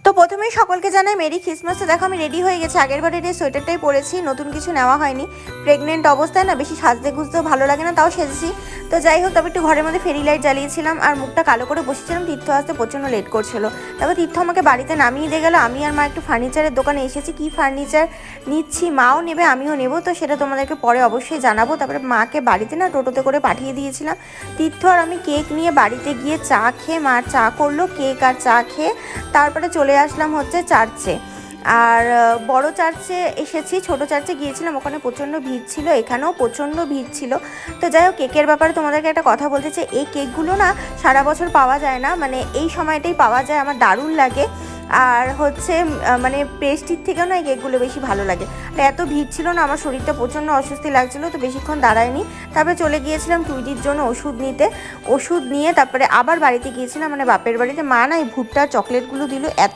তো প্রথমেই সকলকে জানাই মেরি ক্রিসমাস। তো দেখো আমি রেডি হয়ে গেছি, আগের বারের এই সোয়েটারটাই পরেছি, নতুন কিছু নেওয়া হয়নি। প্রেগনেন্ট অবস্থায় না বেশি সাজতে গুজতেও ভালো লাগে না, তাও সেজেছি। তো যাই হোক, তবে একটু ঘরের মধ্যে ফেরি লাইট জ্বালিয়েছিলাম আর মুখটা কালো করে বসেছিলাম। তীর্থ আসতে প্রচণ্ড লেট করছিল। তারপর তীর্থ আমাকে বাড়িতে নামিয়ে দিয়ে গেল। আমি আর মা একটু ফার্নিচারের দোকানে এসেছি, কি ফার্নিচার নিচ্ছি, মাও নেবে আমিও নেব, তো সেটা তোমাদেরকে পরে অবশ্যই জানাবো। তারপরে মাকে বাড়িতে না টোটোতে করে পাঠিয়ে দিয়েছিলাম। তীর্থ আর আমি কেক নিয়ে বাড়িতে গিয়ে চা খেয়ে, মা চা করলো, কেক আর চা খেয়ে তারপরে চলে আসলাম হচ্ছে চার্চে। আর বড় চার্চে এসেছি, ছোট চার্চে গিয়েছিলাম, ওখানে প্রচণ্ড ভিড় ছিল, এখানেও প্রচণ্ড ভিড় ছিল। তো যাই হোক, কেকের ব্যাপারে তোমাদেরকে একটা কথা বলতে চাই, এই কেকগুলো না সারা বছর পাওয়া যায় না, মানে এই সময়টাই পাওয়া যায়, আমার দারুণ লাগে। আর হচ্ছে মানে পেস্ট্রির থেকেও না এই কেকগুলো বেশি ভালো লাগে। আর এত ভিড় ছিল না, আমার শরীরটা প্রচণ্ড অস্বস্তি লাগছিলো, তো বেশিক্ষণ দাঁড়ায়নি। তারপরে চলে গিয়েছিলাম টুইটির জন্য ওষুধ নিতে। ওষুধ নিয়ে তারপরে আবার বাড়িতে গিয়েছিলাম, মানে বাপের বাড়িতে। মা না এই ভুট্টার চকলেটগুলো দিল, এত